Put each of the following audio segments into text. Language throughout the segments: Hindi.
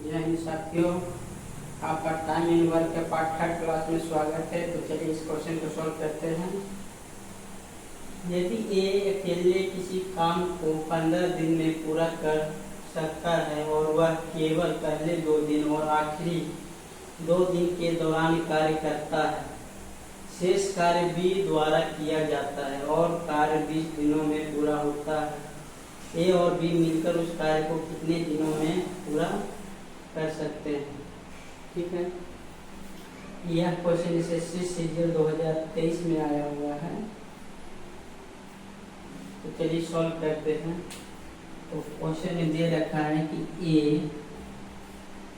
जय हिंद साथियों, आपका टाइम इन वर्क के पार्ट थर्ड क्लास में स्वागत है। तो चलिए इस क्वेश्चन को सॉल्व करते हैं। यदि ए अकेले किसी काम को 15 दिन में पूरा कर सकता है और वह केवल पहले 2 दिन और आखिरी 2 दिन के दौरान कार्य करता है, शेष कार्य बी द्वारा किया जाता है और कार्य 20 दिनों में पूरा होता है, ए और बी मिलकर उस कार्य को कितने दिनों में पूरा कर सकते हैं। ठीक है, यह क्वेश्चन एसएससी सीजीएल 2023 में आया हुआ है। तो चलिए सॉल्व करते हैं। तो क्वेश्चन में दे रखा है कि ए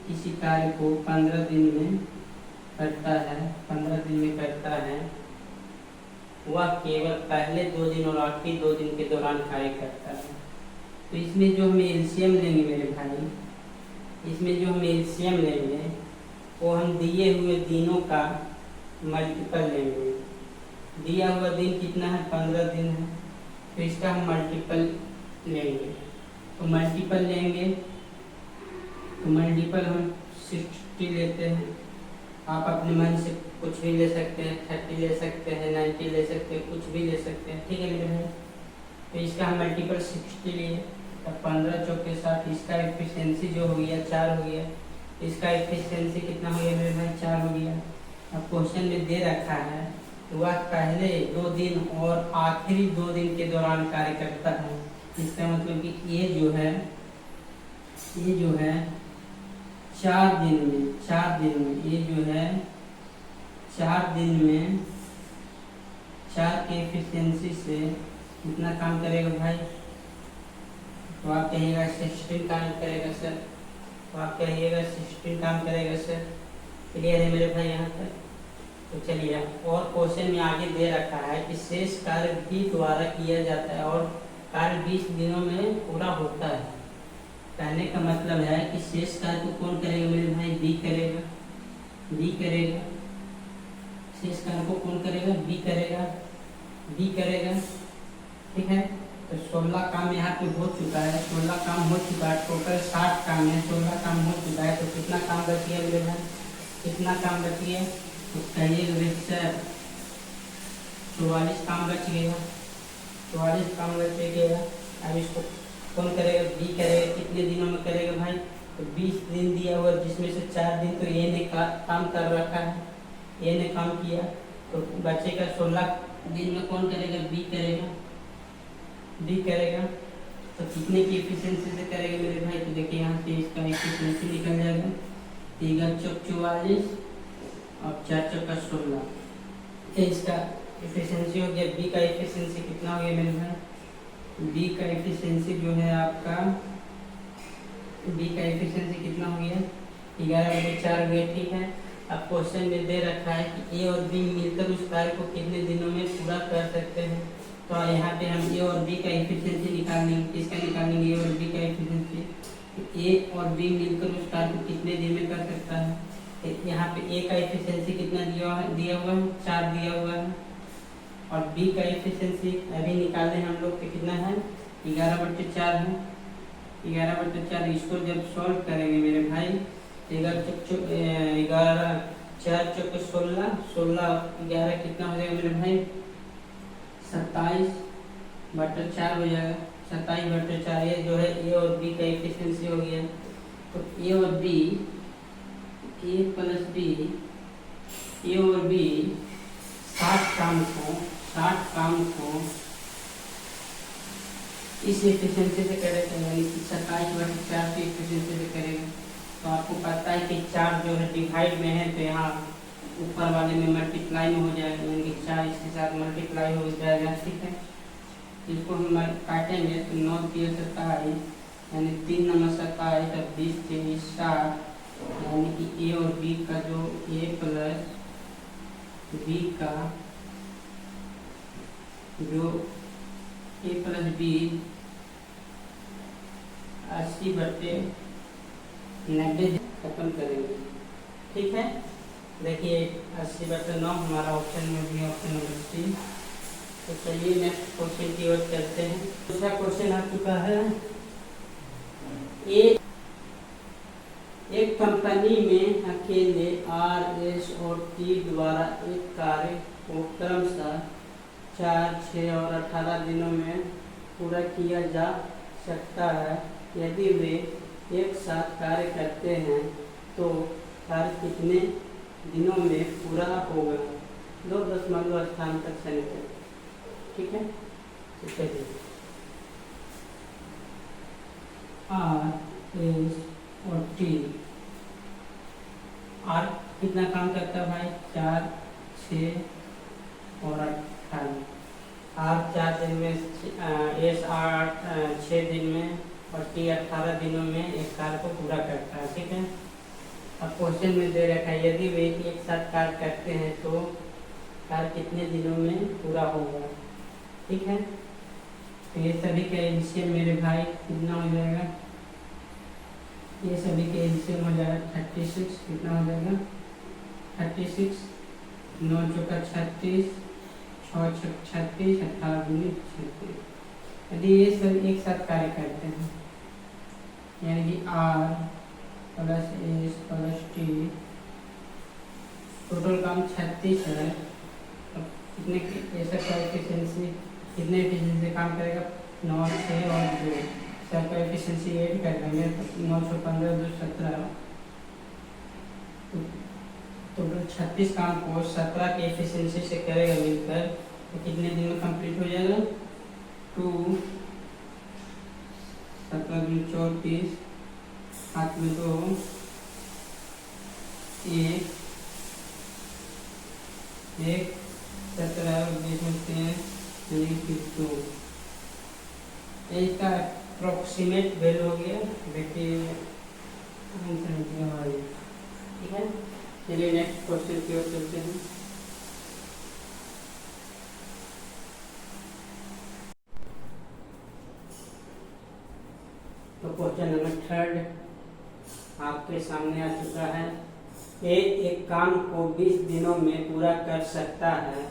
किसी कार्य को 15 दिन में करता है, 15 दिन में करता है, वह केवल पहले 2 दिन और आखिरी 2 दिन के दौरान कार्य करता है। तो इसमें जो हम एलसीएम लेंगे मेरे भाई, इसमें जो हम एलसीएम लेंगे वो हम दिए हुए दिनों का मल्टीपल लेंगे। दिया हुआ दिन कितना है? 15 दिन है, तो इसका हम मल्टीपल लेंगे। तो मल्टीपल लेंगे तो मल्टीपल हम 60 लेते हैं। आप अपने मन से कुछ भी ले सकते हैं, 30 ले सकते हैं, 90 ले सकते हैं, कुछ भी ले सकते हैं। ठीक है मेरे भाई, तो इसका हम मल्टीपल 60 लिए। अब 15 चौके 60, इसका एफिशिएंसी जो हो गया 4 हो गया। इसका एफिशिएंसी कितना हो गया मेरे भाई? 4 हो गया। अब क्वेश्चन में दे रखा है तो वह पहले 2 दिन और आखिरी 2 दिन के दौरान कार्य करता है। इसका मतलब कि ये जो है 4 दिन में ये जो है 4 दिन में 4 के एफिशिएंसी से कितना काम करेगा भाई? तो आप कहिएगा 16 काम करेगा सर। तो आप कहिएगा 16 काम करेगा सर। क्लियर है मेरे भाई यहाँ तक? तो चलिए, और क्वेश्चन में आगे दे रखा है कि शेष कार्य बी द्वारा किया जाता है और कार्य 20 दिनों में पूरा होता है। कहने का मतलब है कि शेष कार्य को कौन करेगा मेरे भाई? बी करेगा। शेष कार्य को कौन करेगा? बी करेगा। ठीक है, तो 16 काम यहाँ पे हो चुका है। 16 काम हो चुका है, टोटल 60 काम है। 16 काम हो चुका है, तो कितना काम बच गया मेरे भाई? कितना काम बच गया? तो कहिए सर 44 काम बच गया। 44 काम बच गया। अब इसको कौन करेगा? बी करेगा। कितने दिनों में करेगा भाई? तो 20 दिन दिया हुआ, जिसमें से 4 दिन तो ए ने काम कर रखा है, ए ने काम किया। तो बचेगा 16 दिन में कौन करेगा? बी करेगा। तो कितने की एफिशिएंसी से करेगा मेरे भाई? तो देखिए यहाँ से इसका एफिशिएंसी निकल जाएगा। 3 चौक 44 और 4 चौका 16। ये इसका एफिशिएंसी हो गया। बी का एफिशिएंसी कितना हो गया मेरे भाई? बी का एफिशिएंसी जो है आपका, बी का एफिशिएंसी कितना हो गया? 11/4 हो गया। ठीक है, अब क्वेश्चन में दे रखा है कि ए और बी मिलकर उस कार्य को कितने दिनों में पूरा कर सकते हैं। तो यहाँ पे हम ए और बी का एफिशिएंसी निकालेंगे। किसका निकालेंगे? ए और बी का एफिशिएंसी। ए और बी मिलकर उस कार्य को कितने दिन में कर सकता है। यहाँ पे ए का एफिशिएंसी कितना दिया हुआ है? 4 दिया हुआ है। और बी का एफिशिएंसी अभी निकालने हम लोग के कितना है? 11/4 है। 11/4 इसको जब सॉल्व करेंगे मेरे भाई, 11 4 चौके 16, 11 कितना हो जाएगा मेरे भाई? 27/4 हो जाएगा। 27/4 ये जो है ए और बी का एफिशिएंसी हो गया। तो ए और बी, ए प्लस बी, ए और बी 60 काम को इस एफिशिएंसी से करेगा, यानी कि 27/4 की एफिशिएंसी से करेगा। तो आपको पता है कि 4 जो है डिवाइड में है, तो यहाँ ऊपर वाले में मल्टीप्लाई में हो जाएगा, यानी कि 4 इसके साथ मल्टीप्लाई हो जाएगा। ठीक है, इसको हम काटेंगे तो 9 3 27, यानी 3 9 27 और 20 3 60, यानी कि ए और बी का जो ए प्लस बी का जो ए प्लस बी 80/90 खत्म करेंगे। ठीक है, देखिए 80/9 हमारा ऑप्शन में भी ऑप्शन नंबर सी। तो चलिए नेक्स्ट क्वेश्चन की ओर चलते हैं। दूसरा क्वेश्चन आ चुका है, एक एक कंपनी में अकेले आर, एस और टी द्वारा एक कार्य को क्रमशः 4, 6 और 18 दिनों में पूरा किया जा सकता है। यदि वे एक साथ कार्य करते हैं तो कार्य कितने दिनों में पूरा होगा? 2 स्थान तक सैनिक। ठीक है, चलिए आर, एस और टी। आर कितना काम करता है भाई? 4, 6 और 18। आर 4 दिन में, एस 6 दिन में और टी 18 दिनों में एक कार्य को पूरा करता है। ठीक है, अब क्वेश्चन में दे रखा है यदि वे एक साथ कार्य करते हैं तो कार्य कितने दिनों में पूरा होगा। ठीक है, तो ये सभी का एलसीएम मेरे भाई कितना हो जाएगा? ये सभी के एलसीएम हो जाएगा 36। कितना हो जाएगा? 36, 9 चौका 36, 6 छक 36, 18 दूनी 36। यदि ये सब एक साथ कार्य करते हैं यानी कि R plus S plus T, total काम 36 है। अब कितने ऐसा कोएफिशिएंसी कितने एफिशिएंसी काम करेगा? 9, 6 और 2 सबका एफिशिएंसी 8 कर देंगे तो 9, 6, 15, 2, 17। टोटल 36 काम को 17 के एफिशिएंसी से करेगा मिलकर तो कितने दिन में कंप्लीट हो जाएगा? 2, 17, 34, हाथ में 2, 1, 17 और 20 में 3 यानी कि 2। इसका अप्रोक्सीमेट वैल्यू हो गया। देखिए आंसर निकला। ठीक है, चलिए नेक्स्ट क्वेश्चन की ओर चलते हैं। तो क्वेश्चन नंबर 3 आपके सामने आ चुका है। ए एक काम को 20 दिनों में पूरा कर सकता है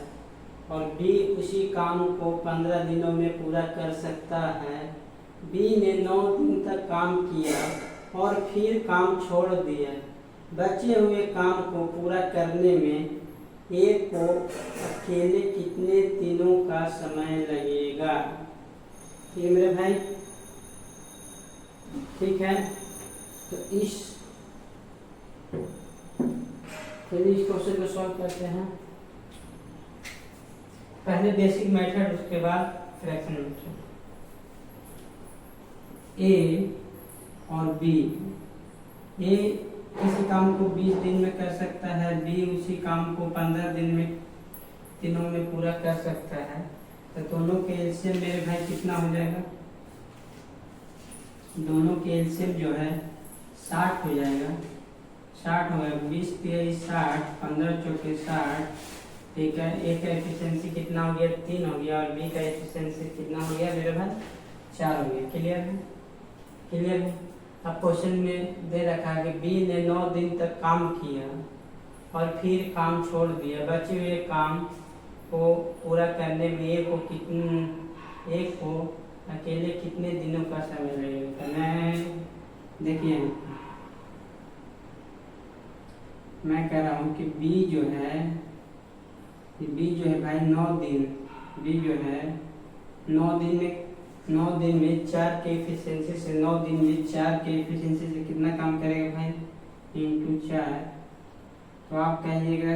और बी उसी काम को 15 दिनों में पूरा कर सकता है। बी ने 9 दिन तक काम किया और फिर काम छोड़ दिया। बचे हुए काम को पूरा करने में ए को अकेले कितने दिनों का समय लगेगा? ये मेरे भाई ठीक है, तो इस क्वेश्चन को सॉल्व करते हैं। पहले बेसिक मेथड, उसके बाद फ्रैक्शन मेथड। ए और बी, ए किसी काम को 20 दिन में कर सकता है, बी उसी काम को 15 दिनों में पूरा कर सकता है। तो दोनों के एलसीएम मेरे भाई कितना हो जाएगा? दोनों के एलसीएम जो है 60 हो जाएगा। 60 हो गया, 20 3 60, 15 चौके 60। ठीक है, ए का एफिशिएंसी कितना हो गया? 3 हो गया और बी का एफिशिएंसी कितना हो गया मेरे भाई? 4 हो गया। क्लियर है? क्लियर है। अब क्वेश्चन में दे रखा है कि बी ने 9 दिन तक काम किया और फिर काम छोड़ दिया। बचे हुए काम को पूरा करने में एक को अकेले कितने दिनों का समय लगेगा? देखिए मैं कह रहा हूँ कि बी जो है भाई 9 दिन, बी जो है 9 दिन में 4 के एफिशिएंसी से 9 दिन में 4 के एफिशिएंसी से कितना काम करेगा भाई? इंटू 4। तो आप कहिएगा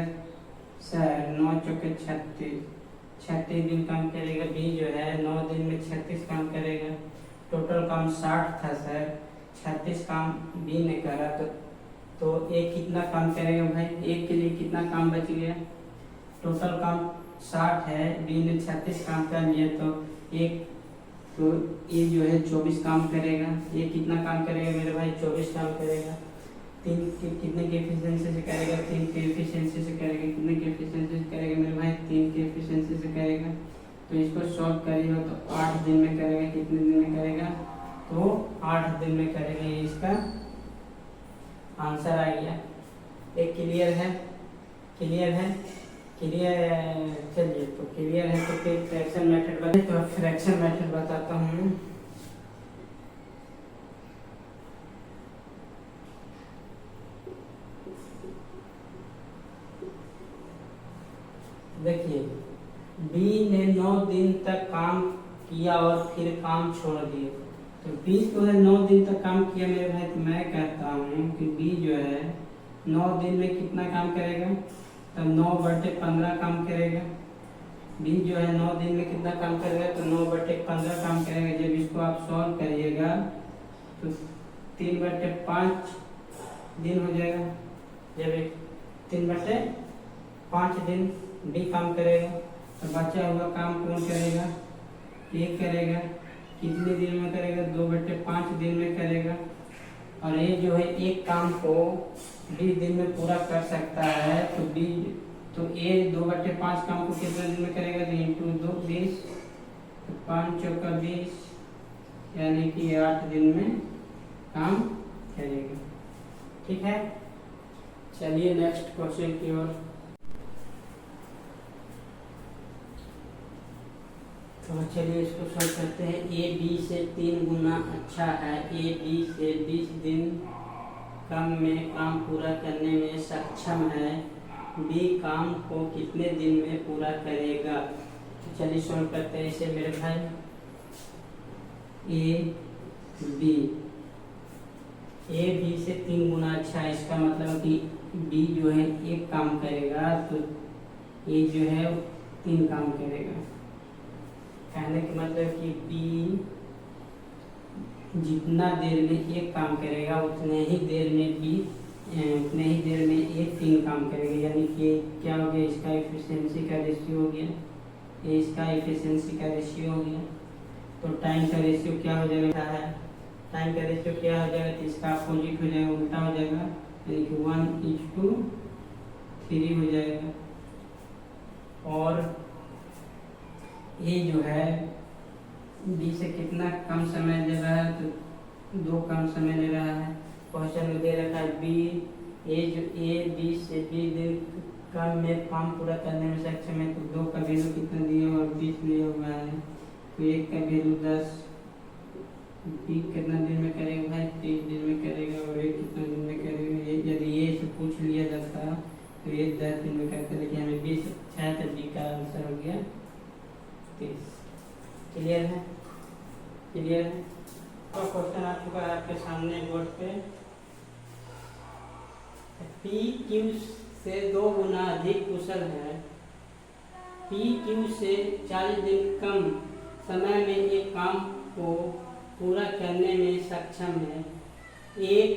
सर 9 चौके 36 दिन काम करेगा। बी जो है 9 दिन में 36 काम करेगा। टोटल काम 60 था सर, 36 काम बी ने करा तो एक कितना काम करेगा भाई? एक के लिए कितना काम बच गया? टोटल काम 60 है, बी ने 36 काम कर लिया तो ये जो है 24 काम करेगा। ये कितना काम करेगा मेरे भाई? 24 काम करेगा। 3 के कितने के एफिशिएंसी से करेगा? 3 के एफिशिएंसी से करेगा। कितने के एफिशिएंसी से करेगा मेरे भाई? 3 के एफिशिएंसी से करेगा। तो इसको सॉल्व करेगा तो 8 दिन में करेगा। कितने दिन में करेगा? तो 8 दिन में करेगा। ये इसका आंसर आ गया। एक क्लियर है? क्लियर है? चलिए तो क्लियर है तो फिर फ्रैक्शन मेथड बताइए। तो फ्रैक्शन मेथड बताता हूँ। किया और फिर काम छोड़ दिए। तो बी जो है 9 दिन तक काम किया मेरे भाई, तो मैं कहता हूँ कि बी जो है 9 दिन में कितना काम करेगा, तो 9/15 काम करेगा। बी जो है 9 दिन में कितना काम करेगा, तो 9/15 काम करेगा। जब इसको आप सॉल्व करिएगा तो 3/5 दिन हो जाएगा। जब 3/5 दिन बी काम करेगा, तो बचा हुआ काम कौन करेगा, ए करेगा। कितने दिन में करेगा, 2/5 दिन में करेगा। और ये जो है एक काम को 20 दिन में पूरा कर सकता है, तो ए 2/5 काम को कितने दिन में करेगा, तो इंटू 2 20, तो 5 चौका 20, यानी कि 8 दिन में काम करेगा। ठीक है, चलिए नेक्स्ट क्वेश्चन की ओर। तो चलिए इसको सॉल्व करते हैं। ए बी से 3 गुना अच्छा है। ए बी से 20 दिन कम में काम पूरा करने में सक्षम है। बी काम को कितने दिन में पूरा करेगा। तो चलिए सॉल्व करते हैं इसे मेरे भाई। ए बी से 3 गुना अच्छा है, इसका मतलब कि बी जो है एक काम करेगा, तो ए जो है 3 काम करेगा। कहने का मतलब कि बी जितना देर में एक काम करेगा उतने ही देर में ए 3 काम करेगा। यानी कि क्या हो गया, इसका एफिशिएंसी का रेशियो हो गया, ये इसका एफिशिएंसी का रेशियो हो गया। तो टाइम का रेशियो क्या हो जाएगा है, टाइम का रेशियो क्या हो जाएगा, तो इसका अपोजिट हो जाएगा, उल्टा हो जाएगा, यानी कि 1:3 हो जाएगा। और ये जो है बी से कितना कम समय ले रहा है, तो 2 कम समय ले रहा है। क्वेश्चन में दे रखा है ए बी से 20 दिन कम में काम पूरा करने में सक्षम है। तो 2 का वैल्यू कितना दिया हुआ, 20 दिया हुआ है, तो 1 का वैल्यू 10। बी कितना दिन में करेगा भाई, 30 दिन में करेगा। और ये कितना दिन में करेगा, यदि ये से पूछ लिया जाता तो ये 10 दिन में करते, लेकिन हमें 20 अच्छा है, तो बी का आंसर हो गया 30। क्लियर है, क्लियर है। तो क्वेश्चन आ चुका है आपके सामने बोर्ड पे। पी क्यू से 2 गुना अधिक कुशल है। पी क्यू से 40 दिन कम समय में एक काम को पूरा करने में सक्षम है। एक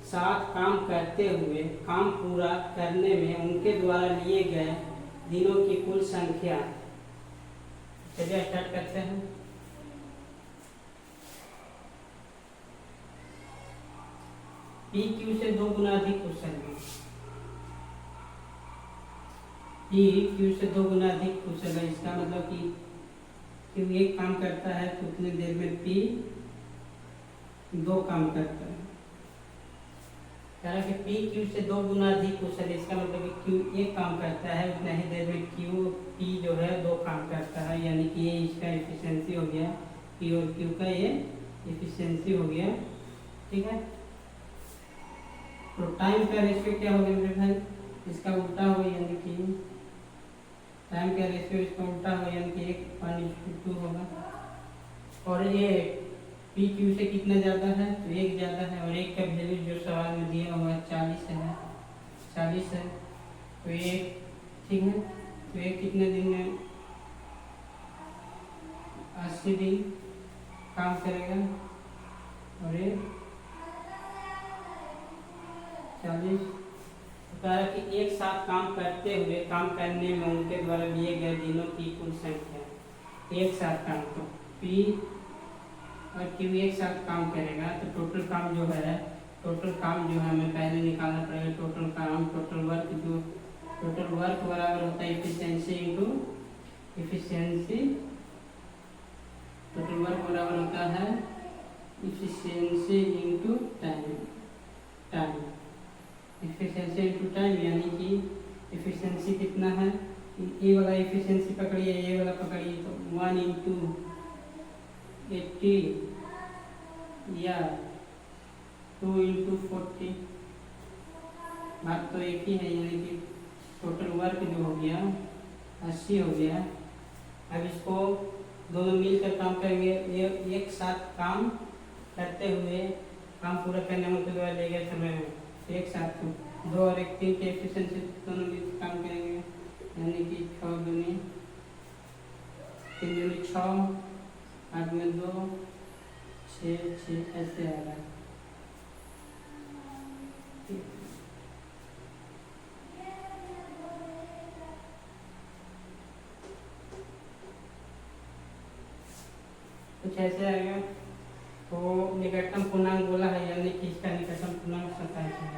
साथ काम करते हुए काम पूरा करने में उनके द्वारा लिए गए दिनों की कुल संख्या। चलिए स्टार्ट करते हैं। पी क्यू से 2 गुना अधिक कुशल है। पी क्यू से 2 गुना अधिक कुशल है, इसका मतलब कि क्यू एक काम करता है तो उतने देर में पी 2 काम करता है। कि पी क्यू से 2 गुना अधिक कुशल है, इसका मतलब कि क्यू एक काम करता है उतना ही देर में पी जो है 2 काम करता है। यानी कि ये इसका एफिशिएंसी हो गया, पी और क्यू का ये एफिशिएंसी हो गया। ठीक है, तो टाइम का रेशियो क्या हो गया मेरे भाई, इसका उल्टा हो, यानी कि टाइम का रेशियो इसका उल्टा हो, यानी कि 1:2 होगा। और ये पी क्यू से कितना ज़्यादा है, तो 1 ज़्यादा है। और 1 का वैल्यू जो सवाल में दिया हुआ है 40 है, 40 है, तो 1 ठीक है। तो 1 कितने दिन में, 80 दिन काम करेगा। और ये 40 कहा कि एक साथ काम करते हुए काम करने में उनके द्वारा लिए गए दिनों की कुल संख्या। एक साथ काम, तो पी और क्यू एक साथ काम करेगा, तो टोटल काम जो है हमें पहले निकालना पड़ेगा। टोटल वर्क बराबर होता है efficiency into efficiency. Total work बराबर होता है efficiency into time. Efficiency into time, यानी कि एफिशिएंसी कितना है, ये वाला एफिशिएंसी पकड़िए, ये वाला पकड़िए, तो 1:80 या 2:40, बात तो एक ही है। यानी कि टोटल वर्क जो हो गया 80 हो गया। अब इसको दोनों मिलकर काम करेंगे, ये एक साथ काम करते हुए काम पूरा करने में उनके द्वारा लिए गए समय में एक साथ 2 और 1 3 के एफिशिएंसी दोनों मिलकर काम करेंगे, यानी कि 6 दूनी 3 दूनी 6, 8 में 2 6 6 ऐसे आएगा। कुछ ऐसे आएगा। तो निकटतम पूर्णांक बोला है, यानी कि इसका निकटतम पूर्णांक 27 है।